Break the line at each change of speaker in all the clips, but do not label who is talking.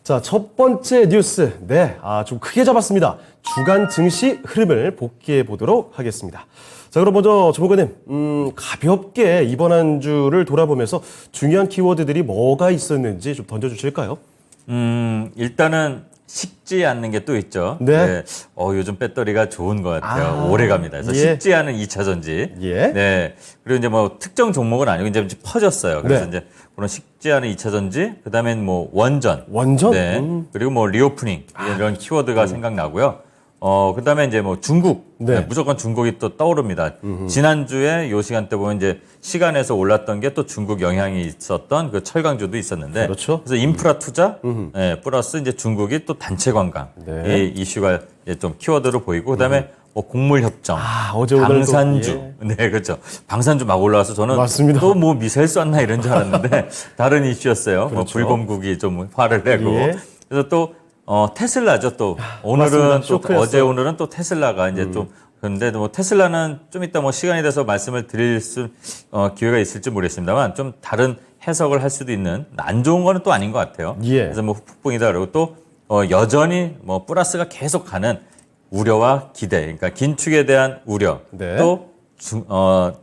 자, 첫 번째 뉴스. 네, 좀 크게 잡았습니다. 주간 증시 흐름을 복귀해 보도록 하겠습니다. 자, 그럼 먼저 조목가님, 가볍게 이번 한 주를 돌아보면서 중요한 키워드들이 뭐가 있었는지 좀 던져주실까요?
일단은 식지 않는 게 또 있죠.
네.
요즘 배터리가 좋은 것 같아요. 오래 갑니다. 그래서
예.
식지 않은 2차 전지.
예.
네. 그리고 이제 뭐 특정 종목은 아니고 이제 퍼졌어요. 그래서
네.
이제 그런 식지 않은 2차 전지, 그다음엔 뭐 원전.
원전?
네. 그리고 뭐 리오프닝 이런 키워드가 생각나고요. 그다음에 이제 뭐 중국.
네.
네, 무조건 중국이 또 떠오릅니다. 지난주에 요 시간대 보면 이제 시간에서 올랐던 게 또 중국 영향이 있었던 그 철강주도 있었는데.
그렇죠.
그래서 인프라 투자, 네, 플러스 이제 중국이 또 단체 관광.
네.
이 이슈가 이제 좀 키워드로 보이고, 그다음에 뭐 곡물 협정.
어제 오늘 또,
방산주. 네, 그렇죠. 방산주 막 올라와서 저는
맞습니다.
또 뭐 미사일 쐈나 이런 줄 알았는데 다른 이슈였어요. 뭐
그렇죠.
불곰국이 좀 화를 내고.
예.
그래서 또 테슬라죠. 또 오늘은
맞습니다.
또
쇼크였어요.
어제 오늘은 또 테슬라가 이제 좀 그런데 뭐 테슬라는 좀 이따 뭐 시간이 돼서 말씀을 드릴 기회가 있을지 모르겠습니다만 좀 다른 해석을 할 수도 있는 안 좋은 거는 또 아닌 것 같아요.
예.
그래서 뭐 후폭풍이다 그러고 또 여전히 뭐 플러스가 계속 가는 우려와 기대, 그러니까 긴축에 대한 우려,
네.
또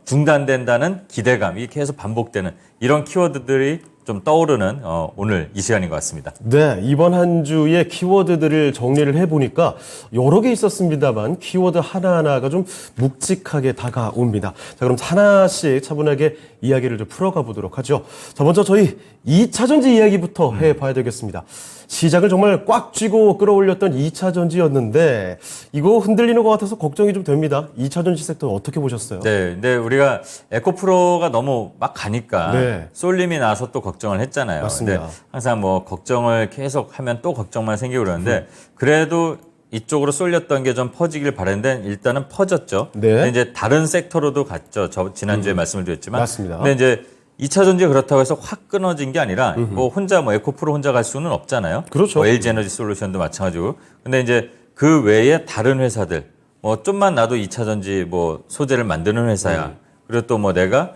중단된다는 기대감이 계속 반복되는 이런 키워드들이 좀 떠오르는 오늘 이 시간인 것 같습니다.
네, 이번 한 주의 키워드들을 정리를 해보니까 여러 개 있었습니다만 키워드 하나하나가 좀 묵직하게 다가옵니다. 자, 그럼 하나씩 차분하게 이야기를 좀 풀어가 보도록 하죠. 자, 먼저 저희 2차 전지 이야기부터 해봐야 되겠습니다. 시장을 정말 꽉 쥐고 끌어올렸던 2차 전지였는데 이거 흔들리는 것 같아서 걱정이 좀 됩니다. 2차 전지 섹터 어떻게 보셨어요?
네, 근데 우리가 에코프로가 너무 막 가니까
네.
쏠림이 나서 또 걱정을 했잖아요.
맞습니다.
근데 항상 뭐 걱정을 계속 하면 또 걱정만 생기고 그러는데 그래도 이쪽으로 쏠렸던 게 좀 퍼지길 바랬는데 일단은 퍼졌죠.
네.
근데 이제 다른 섹터로도 갔죠. 저 지난주에 말씀을 드렸지만.
맞습니다.
근데 이제 2차 전지 그렇다고 해서 확 끊어진 게 아니라 뭐 혼자 뭐 에코프로 혼자 갈 수는 없잖아요.
그렇죠.
뭐 LG 에너지 솔루션도 마찬가지고. 근데 이제 그 외에 다른 회사들 뭐 좀만 나도 2차 전지 뭐 소재를 만드는 회사야. 그리고 또 뭐 내가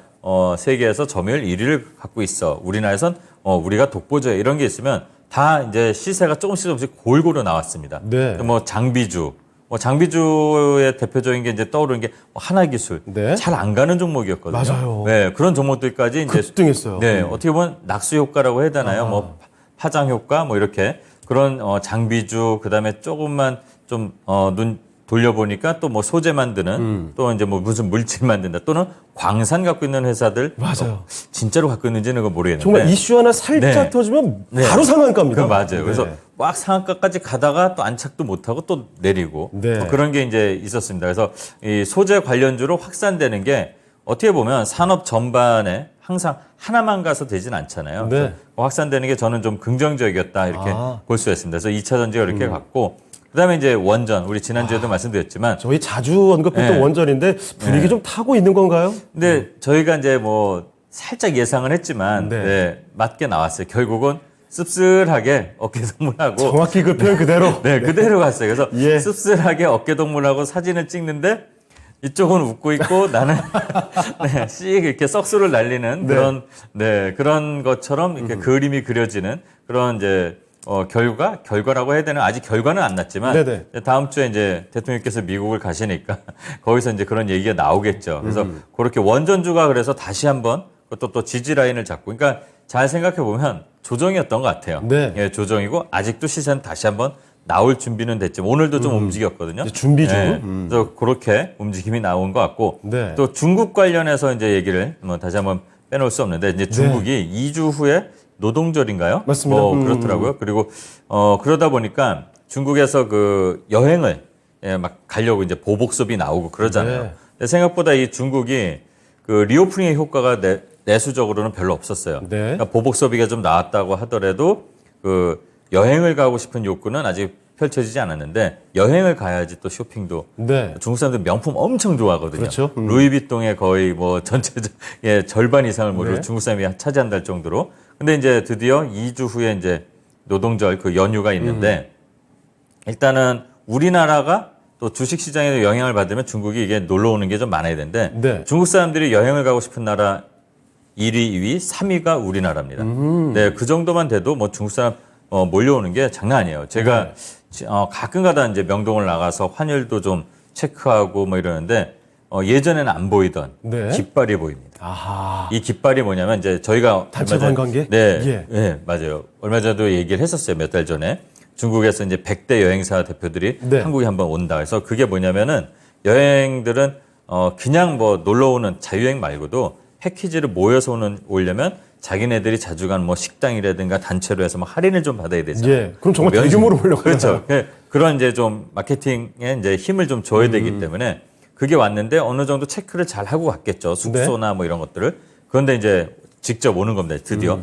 세계에서 점유율 1위를 갖고 있어. 우리나라에선 우리가 독보적이야. 이런 게 있으면 다 이제 시세가 조금씩 골고루 나왔습니다.
네.
뭐 장비주. 장비주의 대표적인 게 이제 떠오르는 게 하나기술.
네.
잘 안 가는 종목이었거든요.
맞아요.
네, 그런 종목들까지 이제
급등했어요.
네, 어떻게 보면 낙수 효과라고 해야 되나요? 뭐 파장 효과 뭐 이렇게 그런 장비주 그다음에 조금만 좀 눈 돌려보니까 또 뭐 소재 만드는 또 이제 뭐 무슨 물질 만든다 또는 광산 갖고 있는 회사들
맞아요.
진짜로 갖고 있는지는 그거 모르겠는데
정말 이슈 하나 살짝
네.
터지면
네.
바로 상한가입니다.
그 맞아요. 그래서
네.
막 상한가까지 가다가 또 안착도 못하고 또 내리고
네.
뭐 그런 게 이제 있었습니다. 그래서 이 소재 관련주로 확산되는 게 어떻게 보면 산업 전반에 항상 하나만 가서 되진 않잖아요.
네.
그래서 확산되는 게 저는 좀 긍정적이었다 이렇게 볼 수가 있습니다. 그래서 2차 전지가 이렇게 갔고 그다음에 이제 원전 우리 지난주에도 말씀드렸지만
저희 자주 언급했던
네.
원전인데 분위기 좀 타고 있는 건가요?
근데 저희가 이제 뭐 살짝 예상을 했지만
네.
네, 맞게 나왔어요. 결국은 씁쓸하게 어깨동무하고
정확히 그 표현 그대로.
네, 그대로 갔어요. 그래서
예.
씁쓸하게 어깨동무하고 사진을 찍는데 이쪽은 웃고 있고 나는 네, 씩 이렇게 썩소를 날리는
네.
그런 것처럼 이렇게 그림이 그려지는 그런 이제 결과라고 해야 되나 아직 결과는 안 났지만
네네.
다음 주에 이제 대통령께서 미국을 가시니까 거기서 이제 그런 얘기가 나오겠죠. 그래서 그렇게 원전주가 그래서 다시 한번 그것도 또 지지 라인을 잡고 그러니까 잘 생각해 보면 조정이었던 것 같아요.
네.
예, 조정이고 아직도 시세는 다시 한번 나올 준비는 됐지만 오늘도 좀 움직였거든요.
이제 준비 중.
네. 그래서 그렇게 움직임이 나온 것 같고
네.
또 중국 관련해서 이제 얘기를 뭐 다시 한번 빼놓을 수 없는데 이제 중국이 2주 후에 노동절인가요?
맞습니다.
그렇더라고요. 그리고 그러다 보니까 중국에서 그 여행을 막 가려고 이제 보복 수업이 나오고 그러잖아요.
네.
근데 생각보다 이 중국이 그 리오프닝의 효과가 내수적으로는 별로 없었어요.
네.
그러니까 보복 소비가 좀 나왔다고 하더라도 그 여행을 가고 싶은 욕구는 아직 펼쳐지지 않았는데 여행을 가야지 또 쇼핑도
네.
중국 사람들 명품 엄청 좋아하거든요.
그렇죠.
루이비통의 거의 뭐 전체적 절반 이상을 뭐
네.
중국 사람이 차지한다는 정도로. 근데 이제 드디어 2주 후에 이제 노동절 그 연휴가 있는데 일단은 우리나라가 또 주식 시장에도 영향을 받으면 중국이 이게 놀러 오는 게 좀 많아야 되는데
네.
중국 사람들이 여행을 가고 싶은 나라 1위, 2위, 3위가 우리나라입니다. 네, 그 정도만 돼도 뭐 중국 사람 몰려오는 게 장난 아니에요. 제가 가끔가다 이제 명동을 나가서 환율도 좀 체크하고 뭐 이러는데 예전에는 안 보이던
네.
깃발이 보입니다.
아하.
이 깃발이 뭐냐면 이제 저희가
단체
얼마 전-
관광객?
네,
예.
네, 맞아요. 얼마 전에도 얘기를 했었어요. 몇 달 전에 중국에서 이제 100대 여행사 대표들이
네.
한국에 한번 온다. 그래서 그게 뭐냐면은 여행들은 그냥 뭐 놀러 오는 자유여행 말고도 패키지를 모여서 오려면 자기네들이 자주 가는 뭐 식당이라든가 단체로 해서 뭐 할인을 좀 받아야 되잖아요.
예. 그럼 정말
뭐
대규모로 올려가잖아요.
그렇죠. 그런 이제 좀 마케팅에 이제 힘을 좀 줘야 되기 때문에 그게 왔는데 어느 정도 체크를 잘 하고 갔겠죠. 숙소나 뭐 이런 것들을. 그런데 이제 직접 오는 겁니다. 드디어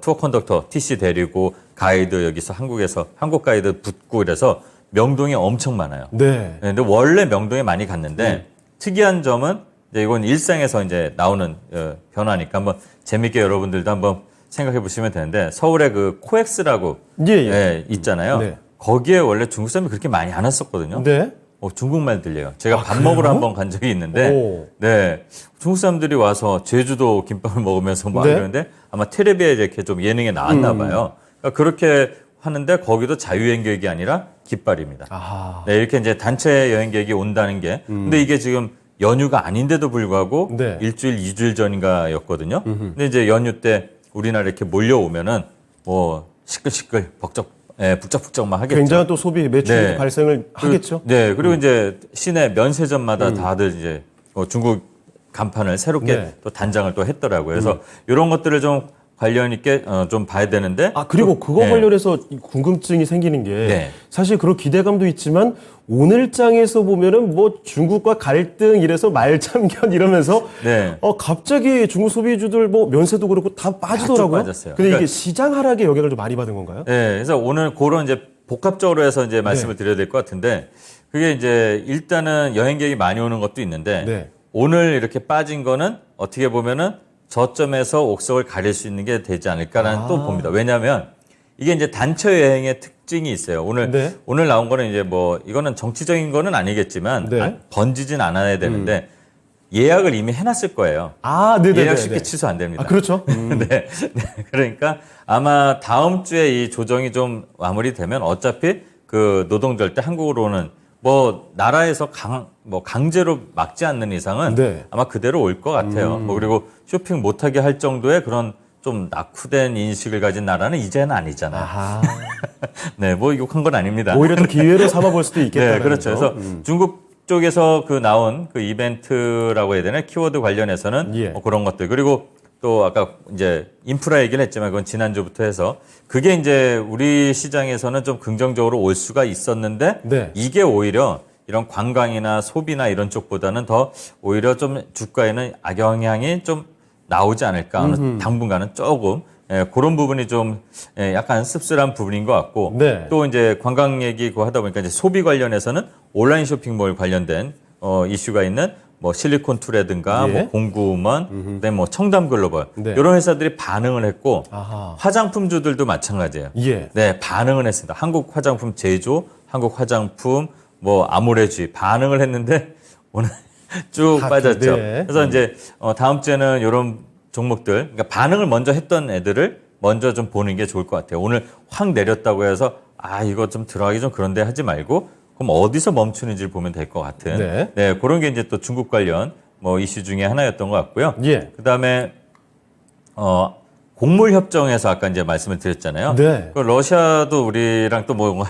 투어 컨덕터 TC 데리고 가이드 여기서 한국에서 한국 가이드 붙고 이래서 명동이 엄청 많아요.
네.
근데 원래 명동에 많이 갔는데 특이한 점은 이제 이건 일상에서 이제 나오는 변화니까 한번 재밌게 여러분들도 한번 생각해 보시면 되는데 서울에 그 코엑스라고
예, 예.
있잖아요.
네.
거기에 원래 중국 사람이 그렇게 많이 안 왔었거든요.
네.
중국말 들려요. 제가 밥
그래요?
먹으러 한번 간 적이 있는데,
오.
네. 중국 사람들이 와서 제주도 김밥을 먹으면서 막
네.
이러는데 아마 텔레비에 이렇게 좀 예능에 나왔나 봐요. 그러니까 그렇게 하는데 거기도 자유여행 계획이 아니라 깃발입니다.
아하.
네, 이렇게 이제 단체 여행 계획이 온다는 게, 근데 이게 지금 연휴가 아닌데도 불구하고
네.
일주일, 2주일 전인가였거든요. 근데 이제 연휴 때 우리나라 이렇게 몰려오면은 뭐 시끌시끌 북적북적 막 하겠죠.
굉장한 또 소비 매출이
네.
발생을 하겠죠.
네, 그리고 이제 시내 면세점마다 다들 이제 중국 간판을 새롭게
네.
또 단장을 또 했더라고요. 그래서 이런 것들을 좀 관련 있게 좀 봐야 되는데.
아, 그리고 그거
네.
관련해서 이 궁금증이 생기는 게
네.
사실 그런 기대감도 있지만 오늘장에서 보면은 뭐 중국과 갈등 이래서 말참견 이러면서
네.
갑자기 중국 소비주들 뭐 면세도 그렇고 다 빠지더라고요.
빠졌어요.
근데
그러니까-
이게 시장 하락에 영향을 좀 많이 받은 건가요?
네, 그래서 오늘 그런 이제 복합적으로 해서 이제 말씀을 드려야 될 것 같은데 그게 이제 일단은 여행객이 많이 오는 것도 있는데
네.
오늘 이렇게 빠진 거는 어떻게 보면은 저점에서 옥석을 가릴 수 있는 게 되지 않을까라는 또 봅니다. 왜냐하면 이게 이제 단체 여행의 특징이 있어요.
네.
오늘 나온 거는 이제 뭐 이거는 정치적인 거는 아니겠지만
네.
번지진 않아야 되는데 예약을 이미 해놨을 거예요.
아, 네네.
예약 쉽게 취소 안 됩니다.
아, 그렇죠.
네. 네. 그러니까 아마 다음 주에 이 조정이 좀 마무리되면 어차피 그 노동절 때 한국으로 오는 뭐 나라에서 강제로 막지 않는 이상은
네.
아마 그대로 올 것 같아요. 뭐 그리고 쇼핑 못하게 할 정도의 그런 좀 낙후된 인식을 가진 나라는 이제는 아니잖아요.
아하.
네, 뭐 욕한 건 아닙니다.
오히려 또 기회로 삼아볼 수도 있겠다.
네, 그렇죠. 그래서 중국 쪽에서 그 나온 그 이벤트라고 해야 되나 키워드 관련해서는
예.
뭐 그런 것들 그리고 또 아까 이제 인프라 얘기를 했지만 그건 지난주부터 해서 그게 이제 우리 시장에서는 좀 긍정적으로 올 수가 있었는데
네.
이게 오히려 이런 관광이나 소비나 이런 쪽보다는 더 오히려 좀 주가에는 악영향이 좀 나오지 않을까 하는 당분간은 조금 그런 부분이 좀 약간 씁쓸한 부분인 것 같고
네.
또 이제 관광 얘기 하다 보니까 이제 소비 관련해서는 온라인 쇼핑몰 관련된 이슈가 있는 뭐 실리콘투라든가
예.
뭐 공구먼 그다음에 뭐 청담 글로벌
네.
이런 회사들이 반응을 했고
아하.
화장품주들도 마찬가지예요.
예.
네, 반응을 했습니다. 한국 화장품 제조, 한국 화장품 뭐 아모레지 반응을 했는데 오늘 쭉
다
빠졌죠.
네.
그래서 이제 다음 주에는 이런 종목들, 그러니까 반응을 먼저 했던 애들을 먼저 좀 보는 게 좋을 것 같아요. 오늘 확 내렸다고 해서 이거 좀 들어가기 좀 그런데 하지 말고 그럼 어디서 멈추는지를 보면 될 것 같은.
네.
그런 게 이제 또 중국 관련 뭐 이슈 중에 하나였던 것 같고요.
예.
그다음에 곡물 협정에서 아까 이제 말씀을 드렸잖아요.
네.
그 러시아도 우리랑 또 뭐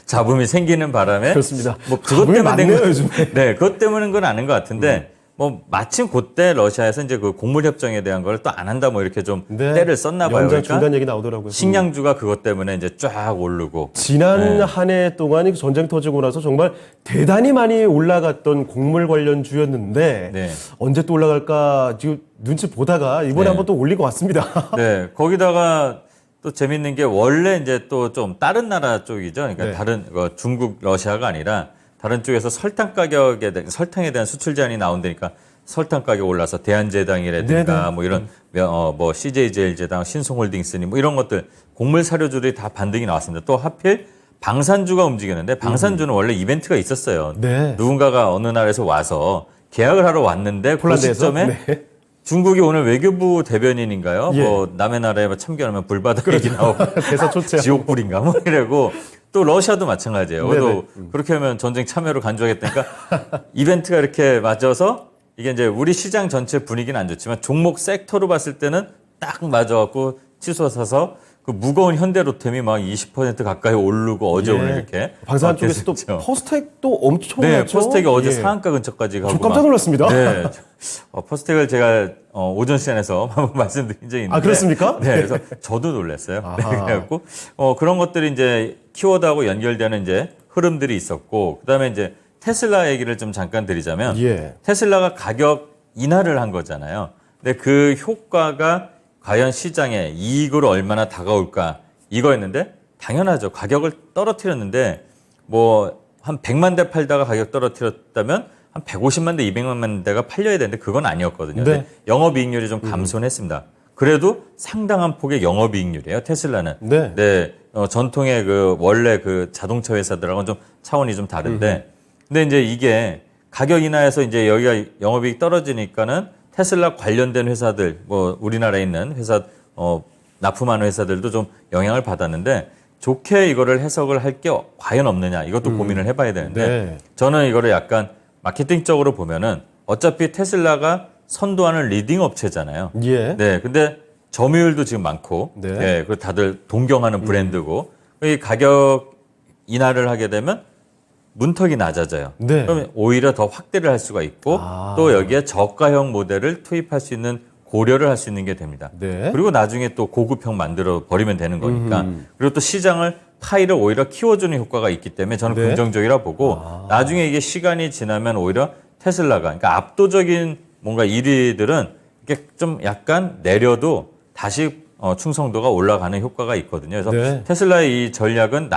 잡음이 생기는 바람에
그렇습니다.
뭐
잡음이 많네요, 요즘에.
네, 그것 때문인 건 아닌 것 같은데 뭐 마침 그때 러시아에서 이제 그 곡물 협정에 대한 걸 또 안 한다 뭐 이렇게 좀
네.
때를 썼나 봐요.
연장
그러니까
중단 얘기 나오더라고요.
식량주가 그것 때문에 이제 쫙 오르고
지난 한 해 동안 전쟁 터지고 나서 정말 대단히 많이 올라갔던 곡물 관련주였는데
네.
언제 또 올라갈까 지금 눈치 보다가 이번에
네.
한번 또 올린 것 같습니다.
네, 거기다가 또 재밌는 게 원래 이제 또 좀 다른 나라 쪽이죠. 그러니까
네.
다른 중국, 러시아가 아니라 다른 쪽에서 설탕에 대한 수출 제한이 나온다니까 설탕 가격 올라서 대한제당이라든가
네네.
뭐 이런 뭐 CJ제일제당, 신송홀딩스니 뭐 이런 것들 곡물 사료주들이 다 반등이 나왔습니다. 또 하필 방산주가 움직였는데 방산주는 원래 이벤트가 있었어요.
네.
누군가가 어느 나라에서 와서 계약을 하러 왔는데 그
폴란드에서?
시점에
네.
중국이 오늘 외교부 대변인인가요?
예.
뭐 남의 나라에 참견하면 불바다 얘기 나오고
대사 초청.
지옥불인가 뭐 이러고 또 러시아도 마찬가지예요.
네네.
또 그렇게 하면 전쟁 참여를 간주하겠다니까 이벤트가 이렇게 맞아서 이게 이제 우리 시장 전체 분위기는 안 좋지만 종목 섹터로 봤을 때는 딱 맞아갖고 치솟아서 그 무거운 현대로템이 막 20% 가까이 오르고 어제 오늘 이렇게
방산 쪽에서 또
계속했죠.
포스텍도 엄청
네,
났죠?
포스텍이 어제
예.
상한가 근처까지 가고
저 깜짝 놀랐습니다.
네, 포스텍을 제가 오전 시간에서 한번 말씀드린 적이 있는데
아, 그렇습니까?
네, 그래서 저도 놀랐어요.
아하.
그래갖고 그런 것들이 이제 키워드하고 연결되는 이제 흐름들이 있었고 그다음에 이제 테슬라 얘기를 좀 잠깐 드리자면
예.
테슬라가 가격 인하를 한 거잖아요. 근데 그 효과가 과연 시장에 이익으로 얼마나 다가올까 이거였는데 당연하죠. 가격을 떨어뜨렸는데 뭐 한 100만 대 팔다가 가격 떨어뜨렸다면 한 150만 대, 200만 대가 팔려야 되는데 그건 아니었거든요.
네.
근데 영업이익률이 좀 감소는 했습니다. 그래도 상당한 폭의 영업이익률이에요. 테슬라는.
네.
전통의 그 원래 그 자동차 회사들하고는 좀 차원이 좀 다른데 근데 이제 이게 가격 인하해서 이제 여기가 영업이익 떨어지니까는 테슬라 관련된 회사들, 뭐 우리나라에 있는 회사, 납품하는 회사들도 좀 영향을 받았는데 좋게 이거를 해석을 할 게 과연 없느냐 이것도 고민을 해봐야 되는데
네.
저는 이거를 약간 마케팅적으로 보면은 어차피 테슬라가 선도하는 리딩 업체잖아요.
예.
네, 근데 점유율도 지금 많고,
네.
네, 그 다들 동경하는 브랜드고 이 가격 인하를 하게 되면 문턱이 낮아져요.
네.
그러면 오히려 더 확대를 할 수가 있고 또 여기에 저가형 모델을 투입할 수 있는 고려를 할 수 있는 게 됩니다.
네.
그리고 나중에 또 고급형 만들어 버리면 되는 거니까 그리고 또 시장을 파이를 오히려 키워주는 효과가 있기 때문에 저는
네.
긍정적이라 보고 나중에 이게 시간이 지나면 오히려 테슬라가 그러니까 압도적인 뭔가 1위들은 이게 좀 약간 내려도 다시 충성도가 올라가는 효과가 있거든요. 그래서
네.
테슬라의 이 전략은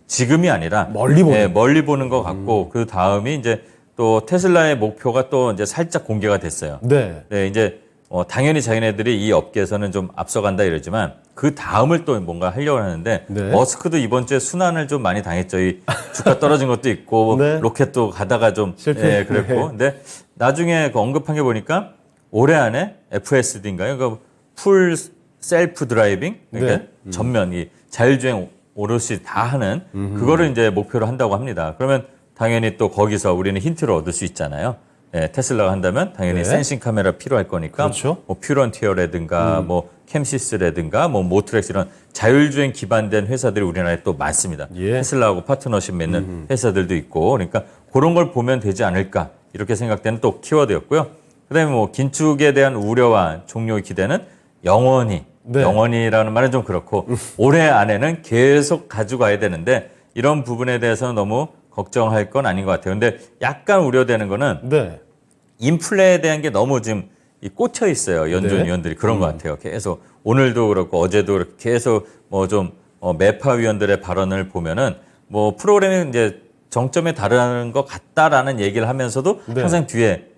지금이 아니라
멀리 보는.
네, 멀리 보는 것 같고 그 다음이 이제 또 테슬라의 목표가 또 이제 살짝 공개가 됐어요.
네.
네, 이제 당연히 자기네들이 이 업계에서는 좀 앞서간다 이러지만 그 다음을 또 뭔가 하려고 하는데
네.
머스크도 이번 주에 순환을 좀 많이 당했죠. 이 주가 떨어진 것도 있고
네.
로켓도 가다가 좀
실패.
예, 그랬고 근데 나중에 그 언급한 게 보니까 올해 안에 FSD인가요? 그 풀 셀프 드라이빙 그러니까 전면 이 자율주행 오롯이 다 하는 그거를 이제 목표로 한다고 합니다. 그러면 당연히 또 거기서 우리는 힌트를 얻을 수 있잖아요. 네, 테슬라가 한다면 당연히
네.
센싱 카메라 필요할 거니까
그렇죠.
뭐 퓨런티어라든가 뭐 캠시스라든가 뭐 모트렉스 이런 자율주행 기반된 회사들이 우리나라에 또 많습니다.
예.
테슬라하고 파트너십 맺는 회사들도 있고 그러니까 그런 걸 보면 되지 않을까 이렇게 생각되는 또 키워드였고요. 그다음에 뭐 긴축에 대한 우려와 종료의 기대는 영원히
네.
영원히라는 말은 좀 그렇고 올해 안에는 계속 가져가야 되는데 이런 부분에 대해서는 너무 걱정할 건 아닌 것 같아요. 근데 약간 우려되는 거는
네.
인플레에 대한 게 너무 지금 꽂혀 있어요. 연준
네.
위원들이 그런 것 같아요. 계속 오늘도 그렇고 어제도 그렇고 계속 뭐 좀 매파 위원들의 발언을 보면은 뭐 프로그램이 이제 정점에 다르는 것 같다라는 얘기를 하면서도
네.
항상 뒤에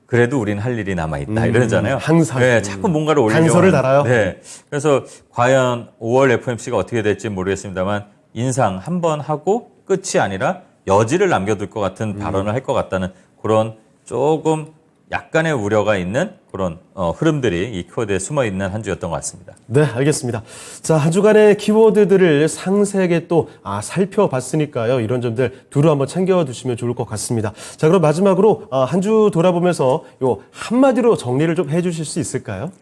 그래도 우린 할 일이 남아 있다 이러잖아요.
항상.
네, 자꾸 뭔가를 올리려고
단서를
하는.
달아요.
네. 그래서 과연 5월 FOMC가 어떻게 될지 모르겠습니다만 인상 한 번 하고 끝이 아니라 여지를 남겨둘 것 같은 발언을 할 것 같다는 그런 조금 약간의 우려가 있는 그런 흐름들이 이 키워드에 숨어 있는 한 주였던 것 같습니다.
네, 알겠습니다. 자, 한 주간의 키워드들을 상세하게 또 살펴봤으니까요. 이런 점들 두루 한번 챙겨두시면 좋을 것 같습니다. 자, 그럼 마지막으로 한 주 돌아보면서 요 한마디로 정리를 좀 해주실 수 있을까요?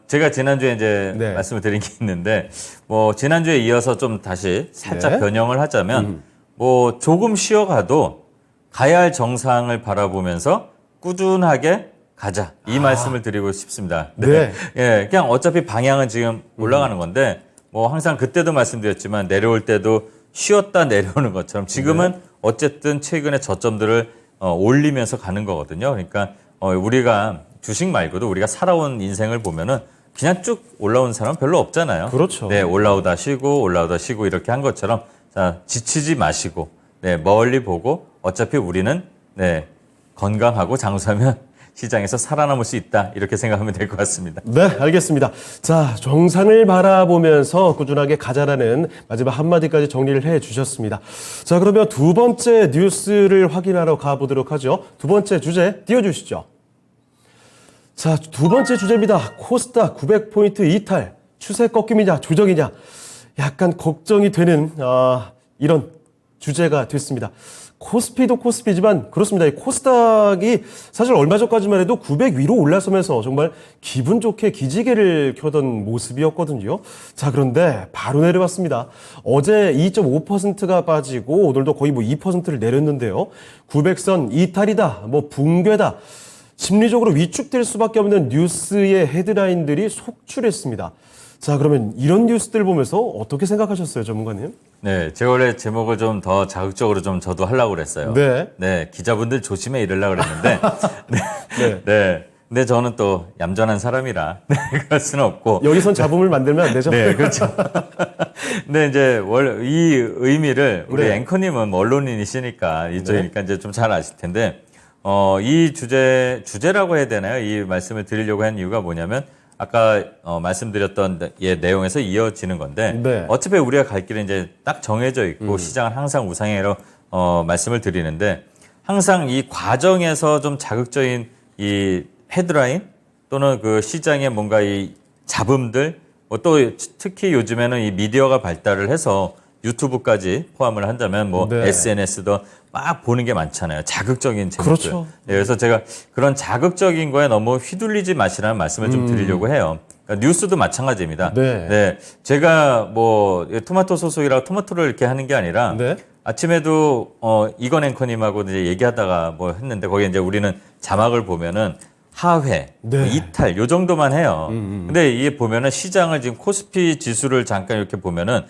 제가 지난주에 이제
네.
말씀을 드린 게 있는데, 뭐, 지난주에 이어서 좀 다시 살짝
네.
변형을 하자면, 뭐, 조금 쉬어가도 가야 할 정상을 바라보면서 꾸준하게 가자. 이 말씀을 드리고 싶습니다.
네.
예, 그냥 어차피 방향은 지금 올라가는 건데, 뭐, 항상 그때도 말씀드렸지만, 내려올 때도 쉬었다 내려오는 것처럼 지금은 어쨌든 최근에 저점들을 올리면서 가는 거거든요. 그러니까, 우리가 주식 말고도 우리가 살아온 인생을 보면은 그냥 쭉 올라온 사람은 별로 없잖아요.
그렇죠.
네, 올라오다 쉬고 이렇게 한 것처럼 자, 지치지 마시고 네, 멀리 보고 어차피 우리는 네, 건강하고 장수하면 시장에서 살아남을 수 있다. 이렇게 생각하면 될 것 같습니다.
네, 알겠습니다. 자, 정상을 바라보면서 꾸준하게 가자라는 마지막 한마디까지 정리를 해 주셨습니다. 자, 그러면 두 번째 뉴스를 확인하러 가보도록 하죠. 두 번째 주제 띄워주시죠. 자, 두 번째 주제입니다. 코스닥 900포인트 이탈, 추세 꺾임이냐 조정이냐 약간 걱정이 되는 이런 주제가 됐습니다. 코스피도 코스피지만 그렇습니다. 이 코스닥이 사실 얼마 전까지만 해도 900 위로 올라서면서 정말 기분 좋게 기지개를 켜던 모습이었거든요. 자, 그런데 바로 내려왔습니다. 어제 2.5%가 빠지고 오늘도 거의 2%를 내렸는데요. 900선 이탈이다, 붕괴다. 심리적으로 위축될 수밖에 없는 뉴스의 헤드라인들이 속출했습니다. 자, 그러면 이런 뉴스들 보면서 어떻게 생각하셨어요, 전문가님?
네, 제가 원래 제목을 좀 더 자극적으로 좀 저도 하려고 그랬어요.
네.
네, 기자분들 조심해 이러려고 그랬는데. 네.
네.
네. 근데 저는 또 얌전한 사람이라 네, 그럴 수는 없고.
여기선 잡음을 만들면 안 되죠?
네, 그렇죠. 근데 이제 이 의미를 우리
네.
앵커님은 뭐 언론인이시니까 이쪽이니까 이제 좀 잘 아실 텐데, 이 주제라고 해야 되나요? 이 말씀을 드리려고 한 이유가 뭐냐면, 아까 말씀드렸던 내용에서 이어지는 건데,
네.
어차피 우리가 갈 길은 이제 딱 정해져 있고 시장은 항상 우상향으로 말씀을 드리는데, 항상 이 과정에서 좀 자극적인 이 헤드라인 또는 그 시장의 뭔가 이 잡음들, 또 특히 요즘에는 이 미디어가 발달을 해서 유튜브까지 포함을 한다면
네.
SNS도 막 보는 게 많잖아요. 자극적인 제목들.
그렇죠.
네, 그래서 제가 그런 자극적인 거에 너무 휘둘리지 마시라는 말씀을 좀 드리려고 해요. 그러니까 뉴스도 마찬가지입니다.
네.
제가 토마토 소속이라고 토마토를 이렇게 하는 게 아니라
네.
아침에도 이건 앵커님하고 이제 얘기하다가 했는데 거기에 이제 우리는 자막을 보면은 하회,
네.
이탈 요 정도만 해요. 근데 이게 보면은 시장을 지금 코스피 지수를 잠깐 이렇게 보면은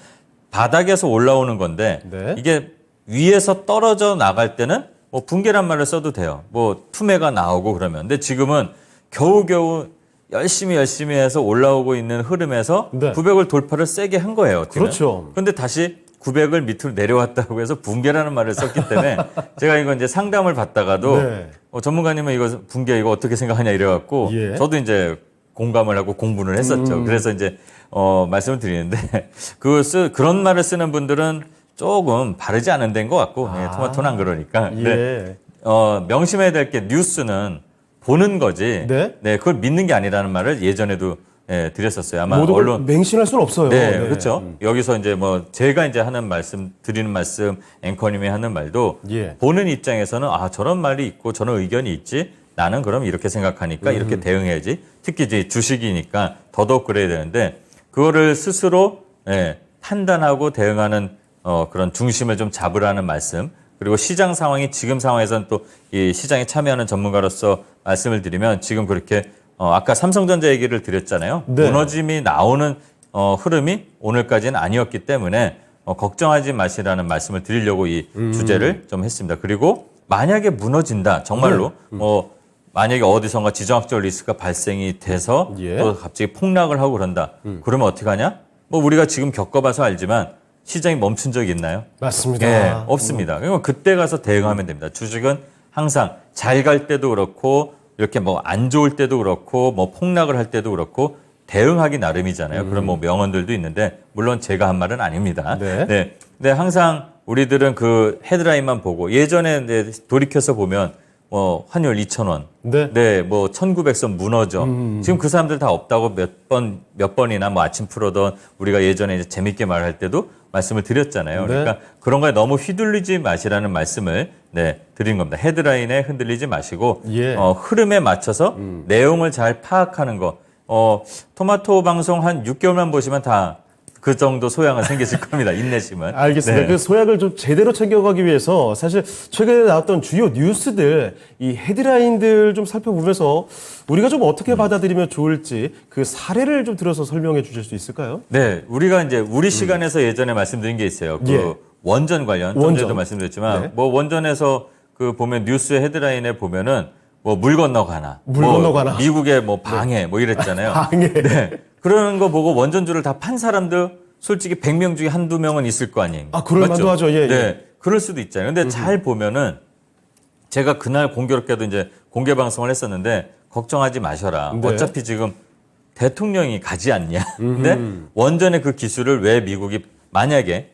바닥에서 올라오는 건데
네.
이게 위에서 떨어져 나갈 때는 붕괴란 말을 써도 돼요. 투매가 나오고 그러면. 근데 지금은 겨우겨우 열심히 해서 올라오고 있는 흐름에서
네.
900을 돌파를 세게 한 거예요. 어떻게는.
그렇죠.
근데 다시 900을 밑으로 내려왔다고 해서 붕괴라는 말을 썼기 때문에 제가 이거 이제 상담을 받다가도
네.
전문가님은 이거 붕괴 이거 어떻게 생각하냐 이래갖고
예.
저도 이제 공감을 하고 공부를 했었죠. 그래서 이제 말씀을 드리는데 그런 말을 쓰는 분들은 조금 바르지 않은 데인 것 같고 토마토는 안 그러니까.
예.
명심해야 될 게 뉴스는 보는 거지.
네.
그걸 믿는 게 아니라는 말을 예전에도 드렸었어요. 아마
모든 걸
언론
맹신할 수는 없어요.
네, 그렇죠. 여기서 이제 제가 이제 드리는 말씀, 앵커님이 하는 말도
예.
보는 입장에서는 저런 말이 있고 저런 의견이 있지. 나는 그럼 이렇게 생각하니까 이렇게 대응해야지. 특히 이제 주식이니까 더더욱 그래야 되는데 그거를 스스로 판단하고 대응하는 그런 중심을 좀 잡으라는 말씀. 그리고 시장 상황이 지금 상황에서는 또 이 시장에 참여하는 전문가로서 말씀을 드리면 지금 그렇게 아까 삼성전자 얘기를 드렸잖아요.
네.
무너짐이 나오는 흐름이 오늘까지는 아니었기 때문에 걱정하지 마시라는 말씀을 드리려고 이 주제를 좀 했습니다. 그리고 만약에 무너진다 정말로 만약에 어디선가 지정학적 리스크가 발생이 돼서
예.
또 갑자기 폭락을 하고 그런다. 그러면 어떻게 하냐? 우리가 지금 겪어봐서 알지만 시장이 멈춘 적이 있나요?
맞습니다.
네, 없습니다. 그러면 그때 가서 대응하면 됩니다. 주식은 항상 잘 갈 때도 그렇고 이렇게 안 좋을 때도 그렇고 폭락을 할 때도 그렇고 대응하기 나름이잖아요. 그런 명언들도 있는데 물론 제가 한 말은 아닙니다.
네.
근데 항상 우리들은 그 헤드라인만 보고 예전에 돌이켜서 보면 환율 2,000원.
네.
1,900선 무너져. 지금 그 사람들 다 없다고 몇 번이나 아침 풀어던 우리가 예전에 이제 재밌게 말할 때도 말씀을 드렸잖아요.
네.
그러니까 그런 거에 너무 휘둘리지 마시라는 말씀을 드린 겁니다. 헤드라인에 흔들리지 마시고
예.
흐름에 맞춰서 내용을 잘 파악하는 거. 토마토 방송 한 6개월만 보시면 다 그 정도 소양은 생기실 겁니다. 인내심은.
알겠습니다.
네.
그 소약을 좀 제대로 챙겨가기 위해서 사실 최근에 나왔던 주요 뉴스들, 이 헤드라인들 좀 살펴보면서 우리가 좀 어떻게 받아들이면 좋을지 그 사례를 좀 들어서 설명해 주실 수 있을까요?
네, 우리가 이제 우리 시간에서 예전에 말씀드린 게 있어요.
예.
원전 관련, 좀
원전.
전에도 말씀드렸지만,
네.
원전에서 보면 뉴스 헤드라인에 보면은 물 건너가나,
물 건너가나.
미국의 방해, 이랬잖아요.
방해.
네. 그런 거 보고 원전주를 다 판 사람들 솔직히 100명 중에 한두 명은 있을 거 아니에요.
그럴 만도 하죠. 예,
네.
예.
그럴 수도 있잖아요. 근데 잘 보면은 제가 그날 공교롭게도 이제 공개 방송을 했었는데 걱정하지 마셔라.
네.
어차피 지금 대통령이 가지 않냐. 근데 원전의 그 기술을 왜 미국이 만약에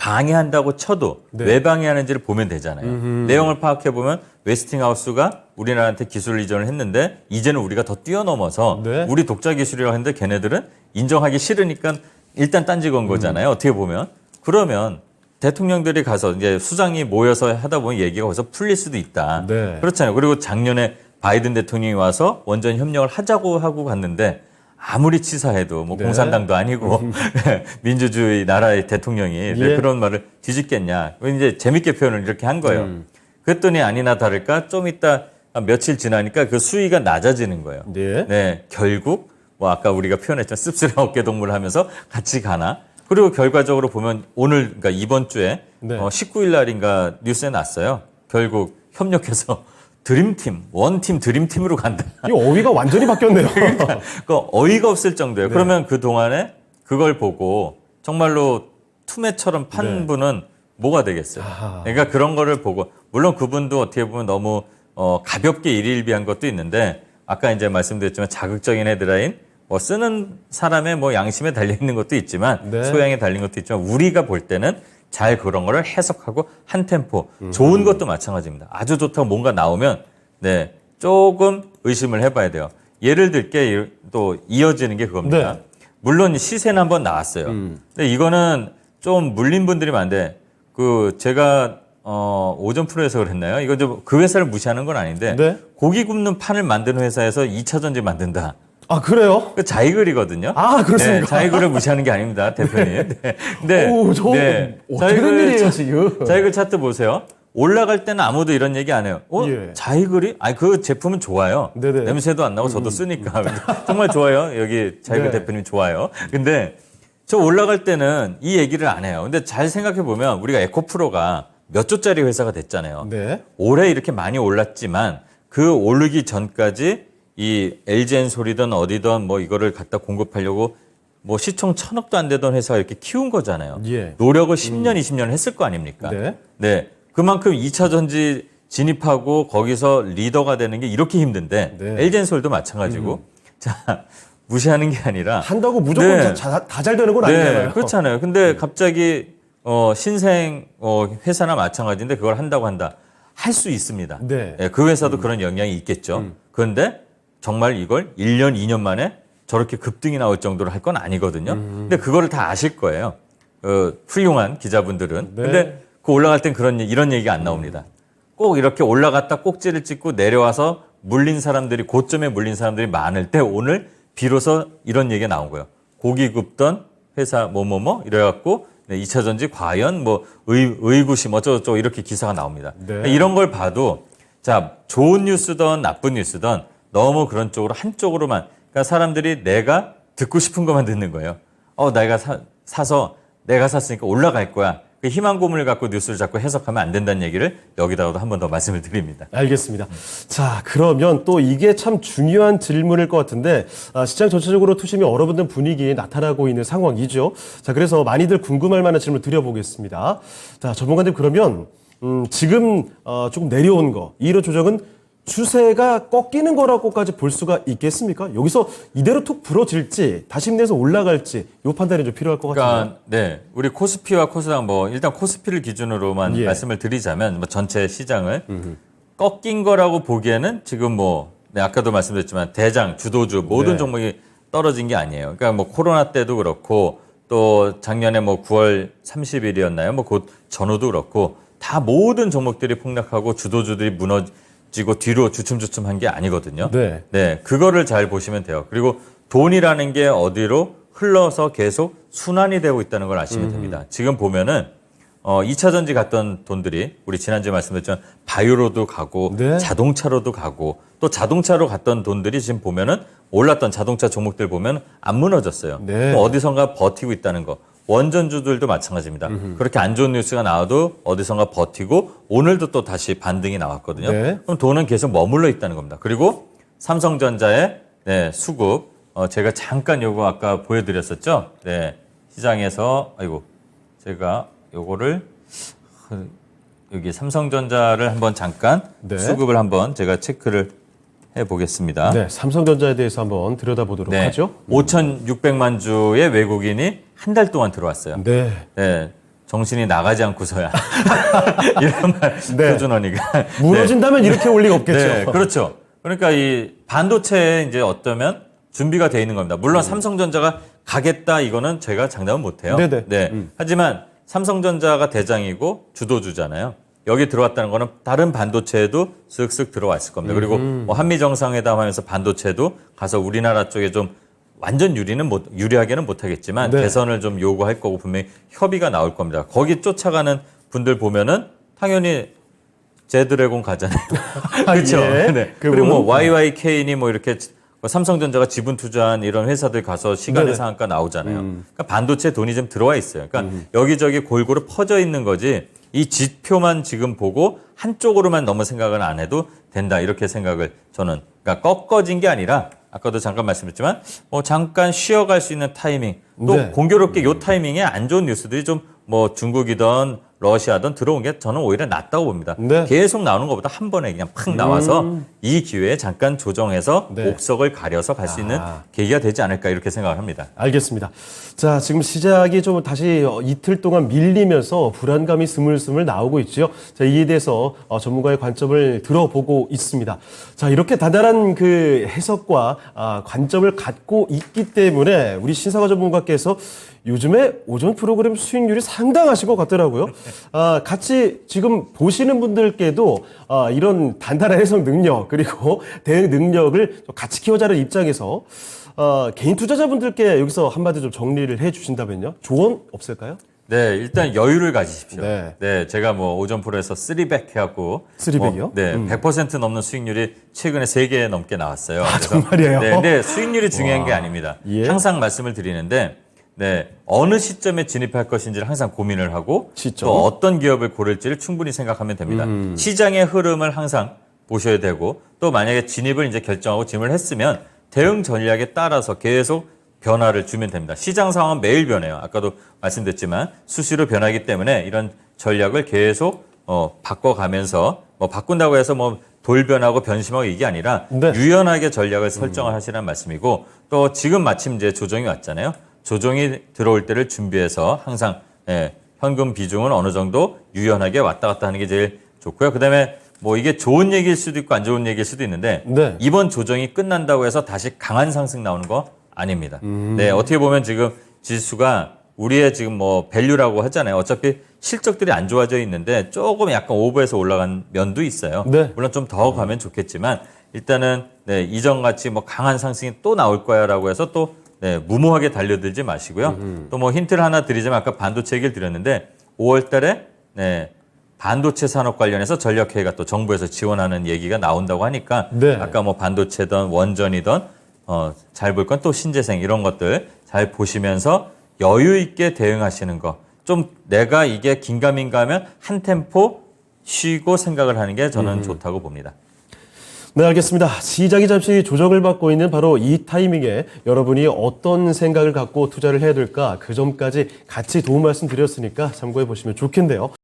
방해한다고 쳐도
네.
왜 방해하는지를 보면 되잖아요. 내용을 파악해 보면 웨스팅하우스가 우리나라한테 기술 이전을 했는데 이제는 우리가 더 뛰어넘어서
네.
우리 독자 기술이라고 했는데 걔네들은 인정하기 싫으니까 일단 딴지 건 거잖아요. 어떻게 보면. 그러면 대통령들이 가서 이제 수장이 모여서 하다 보면 얘기가 거기서 풀릴 수도 있다.
네.
그렇잖아요. 그리고 작년에 바이든 대통령이 와서 원전 협력을 하자고 하고 갔는데 아무리 치사해도 뭐
네.
공산당도 아니고 민주주의 나라의 대통령이
예.
그런 말을 뒤집겠냐. 이제 재밌게 표현을 이렇게 한 거예요. 그랬더니 아니나 다를까 좀 이따 며칠 지나니까 그 수위가 낮아지는 거예요.
네.
네, 결국 뭐 아까 우리가 표현했던 씁쓸한 어깨동무를 하면서 같이 가나. 그리고 결과적으로 보면 오늘 그러니까 이번 주에
네.
19일 날인가 뉴스에 났어요. 결국 협력해서 드림팀, 원팀 드림팀으로 간다.
이 어휘가 완전히 바뀌었네요.
그 어이가 없을 정도예요.
네.
그러면 그 동안에 그걸 보고 정말로 투매처럼 판
네.
분은 뭐가 되겠어요?
아하.
그러니까 그런 거를 보고 물론 그분도 어떻게 보면 너무 가볍게 일일비한 것도 있는데 아까 이제 말씀드렸지만 자극적인 헤드라인 뭐 쓰는 사람의 뭐 양심에 달려 있는 것도 있지만
네.
소양에 달린 것도 있지만 우리가 볼 때는 잘 그런 거를 해석하고 한 템포 좋은 것도 마찬가지입니다. 아주 좋다고 뭔가 나오면 네 조금 의심을 해봐야 돼요. 예를 들게 또 이어지는 게 그겁니다.
네.
물론 시세는 한번 나왔어요. 근데 이거는 좀 물린 분들이 많은데 그 제가 오전 프로에서 그랬나요? 이거 좀 그 회사를 무시하는 건 아닌데
네.
고기 굽는 판을 만드는 회사에서 2차 전지 만든다.
아, 그래요?
그 자이글이거든요.
아, 그렇습니까?
네, 자이글을 무시하는 게 아닙니다, 대표님. 네. 근데
오, 저 어떻게 된 일이에요, 지금?
자이글 차트 보세요. 올라갈 때는 아무도 이런 얘기 안 해요.
예.
자이글이? 아니, 그 제품은 좋아요.
네네.
냄새도 안 나고 저도 쓰니까. 정말 좋아요. 여기 자이글
네.
대표님 좋아요. 근데 저 올라갈 때는 이 얘기를 안 해요. 근데 잘 생각해 보면 우리가 에코프로가 몇 조짜리 회사가 됐잖아요.
네.
올해 이렇게 많이 올랐지만 그 오르기 전까지 이 LG엔솔이든 어디든 뭐 이거를 갖다 공급하려고 뭐 시총 1,000억도 안 되던 회사가 이렇게 키운 거잖아요.
예.
노력을 10년, 20년 했을 거 아닙니까?
네.
네. 그만큼 2차 전지 진입하고 거기서 리더가 되는 게 이렇게 힘든데
네.
LG엔솔도 마찬가지고 자, 무시하는 게 아니라
한다고 무조건
네.
다 잘 되는 건 아니잖아요.
네, 그렇잖아요. 근데 갑자기 신생 회사나 마찬가지인데 그걸 한다고 한다. 할 수 있습니다.
네.
그 회사도 그런 영향이 있겠죠. 그런데 정말 이걸 1년, 2년 만에 저렇게 급등이 나올 정도로 할 건 아니거든요. 근데 그거를 다 아실 거예요. 훌륭한 기자분들은.
네.
근데 그 올라갈 땐 이런 얘기가 안 나옵니다. 꼭 이렇게 올라갔다 꼭지를 찍고 내려와서 물린 사람들이 고점에 물린 사람들이 많을 때 오늘 비로소 이런 얘기가 나온 거예요. 고기 굽던 회사 뭐뭐뭐 이래갖고 2차 전지 과연 뭐 의구심 어쩌고저쩌고 이렇게 기사가 나옵니다.
네.
이런 걸 봐도 자 좋은 뉴스든 나쁜 뉴스든 너무 그런 쪽으로 한쪽으로만 그러니까 사람들이 내가 듣고 싶은 것만 듣는 거예요. 내가 사서 내가 샀으니까 올라갈 거야. 그 희망 고문을 갖고 뉴스를 자꾸 해석하면 안 된다는 얘기를 여기다가도 한 번 더 말씀을 드립니다.
알겠습니다. 자, 그러면 또 이게 참 중요한 질문일 것 같은데 시장 전체적으로 투심이 얼어붙는 분위기에 나타나고 있는 상황이죠. 자, 그래서 많이들 궁금할 만한 질문 드려보겠습니다. 자, 전문가님 그러면 지금 조금 내려온 거 이런 조정은 추세가 꺾이는 거라고까지 볼 수가 있겠습니까? 여기서 이대로 툭 부러질지 다시 힘내서 올라갈지 이 판단이 좀 필요할 것 같습니다.
그러니까 네, 우리 코스피와 코스닥 뭐 일단 코스피를 기준으로만
예.
말씀을 드리자면 뭐 전체 시장을 꺾인 거라고 보기에는 지금 뭐 네, 아까도 말씀드렸지만 대장, 주도주 모든
네.
종목이 떨어진 게 아니에요. 그러니까 뭐 코로나 때도 그렇고 또 작년에 뭐 9월 30일이었나요? 뭐 곧 전후도 그렇고 다 모든 종목들이 폭락하고 주도주들이 무너지고 뒤로 주춤주춤한 게 아니거든요.
네.
네, 그거를 잘 보시면 돼요. 그리고 돈이라는 게 어디로 흘러서 계속 순환이 되고 있다는 걸 아시면 됩니다. 지금 보면은 2차 전지 갔던 돈들이 우리 지난주에 말씀드렸지만 바이오로도 가고
네.
자동차로도 가고 또 자동차로 갔던 돈들이 지금 보면은 올랐던 자동차 종목들 보면 안 무너졌어요.
네.
어디선가 버티고 있다는 거. 원전주들도 마찬가지입니다. 그렇게 안 좋은 뉴스가 나와도 어디선가 버티고 오늘도 또 다시 반등이 나왔거든요.
네.
그럼 돈은 계속 머물러 있다는 겁니다. 그리고 삼성전자의 수급 제가 잠깐 요거 아까 보여드렸었죠. 네, 시장에서 제가 요거를 여기 삼성전자를 한번 잠깐
네.
수급을 한번 제가 체크를 해보겠습니다.
네, 삼성전자에 대해서 한번 들여다보도록 하죠.
5,600만 주의 외국인이 한 달 동안 들어왔어요.
네.
네, 정신이 나가지 않고서야 이런 말
네.
표준어니까
무너진다면 이렇게 올 리가 없겠죠.
네, 그렇죠. 그러니까 이 반도체에 이제 어쩌면 준비가 돼 있는 겁니다. 물론 삼성전자가 가겠다 이거는 제가 장담은 못해요.
네네.
네. 하지만 삼성전자가 대장이고 주도주잖아요. 여기 들어왔다는 거는 다른 반도체에도 쓱쓱 들어왔을 겁니다. 그리고 뭐 한미 정상회담 하면서 반도체도 가서 우리나라 쪽에 좀 완전 유리하게는 못하겠지만
네.
개선을 좀 요구할 거고 분명히 협의가 나올 겁니다. 거기 쫓아가는 분들 보면은 당연히 제드래곤 가잖아요. 그렇죠.
예.
네.
그분.
그리고 뭐 YYK니 뭐 이렇게 삼성전자가 지분 투자한 이런 회사들 가서 시간의
네네.
상한가 나오잖아요. 그러니까 반도체 돈이 좀 들어와 있어요. 그러니까 여기저기 골고루 퍼져 있는 거지 이 지표만 지금 보고 한쪽으로만 너무 생각을 안 해도 된다. 이렇게 생각을 저는 그러니까 꺾어진 게 아니라 아까도 잠깐 말씀드렸지만 뭐 잠깐 쉬어갈 수 있는 타이밍 또
네.
공교롭게 요 타이밍에 안 좋은 뉴스들이 좀 뭐 중국이든 러시아든 들어온 게 저는 오히려 낫다고 봅니다.
네.
계속 나오는 것보다 한 번에 그냥 팍 나와서 이 기회에 잠깐 조정해서
네.
옥석을 가려서 갈 수 있는 계기가 되지 않을까 이렇게 생각을 합니다.
알겠습니다. 자, 지금 시작이 좀 다시 이틀 동안 밀리면서 불안감이 스물스물 나오고 있죠. 자, 이에 대해서 전문가의 관점을 들어보고 있습니다. 자, 이렇게 단단한 그 해석과 관점을 갖고 있기 때문에 우리 신사과 전문가께서 요즘에 오전 프로그램 수익률이 상당하신 것 같더라고요. 같이 지금 보시는 분들께도 이런 단단한 해석 능력 그리고 대응 능력을 같이 키워자는 입장에서 개인 투자자분들께 여기서 한마디 좀 정리를 해 주신다면요. 조언 없을까요?
네, 일단 여유를 가지십시오.
네.
네, 제가 뭐 오전 프로에서 3백 해갖고
3백이요?
네, 100% 넘는 수익률이 최근에 3개 넘게 나왔어요.
정말이에요?
네, 근데 수익률이 중요한 게 아닙니다.
예.
항상 말씀을 드리는데 네, 어느 시점에 진입할 것인지를 항상 고민을 하고
시점.
또 어떤 기업을 고를지를 충분히 생각하면 됩니다. 시장의 흐름을 항상 보셔야 되고 또 만약에 진입을 이제 결정하고 진입을 했으면 대응 전략에 따라서 계속 변화를 주면 됩니다. 시장 상황은 매일 변해요. 아까도 말씀드렸지만 수시로 변하기 때문에 이런 전략을 계속 바꿔가면서 뭐 바꾼다고 해서 뭐 돌변하고 변심하고 이게 아니라
네.
유연하게 전략을 설정을 하시라는 말씀이고 또 지금 마침 이제 조정이 왔잖아요. 조정이 들어올 때를 준비해서 항상 현금 비중은 어느 정도 유연하게 왔다 갔다 하는 게 제일 좋고요. 그다음에 뭐 이게 좋은 얘기일 수도 있고 안 좋은 얘기일 수도 있는데
네.
이번 조정이 끝난다고 해서 다시 강한 상승 나오는 거 아닙니다. 네, 어떻게 보면 지금 지수가 우리의 지금 뭐 밸류라고 하잖아요. 어차피 실적들이 안 좋아져 있는데 조금 약간 오버해서 올라간 면도 있어요.
네.
물론 좀 더 가면 좋겠지만 일단은 네, 이전같이 뭐 강한 상승이 또 나올 거야라고 해서 또 네, 무모하게 달려들지 마시고요. 또 뭐 힌트를 하나 드리자면 아까 반도체 얘기를 드렸는데 5월 달에 네, 반도체 산업 관련해서 전략회의가 또 정부에서 지원하는 얘기가 나온다고 하니까
네.
아까 뭐 반도체든 원전이든 잘 볼 건 또 신재생 이런 것들 잘 보시면서 여유 있게 대응하시는 거. 좀 내가 이게 긴가민가하면 한 템포 쉬고 생각을 하는 게 저는 좋다고 봅니다.
네, 알겠습니다. 시장이 잠시 조정을 받고 있는 바로 이 타이밍에 여러분이 어떤 생각을 갖고 투자를 해야 될까 그 점까지 같이 도움 말씀 드렸으니까 참고해 보시면 좋겠네요.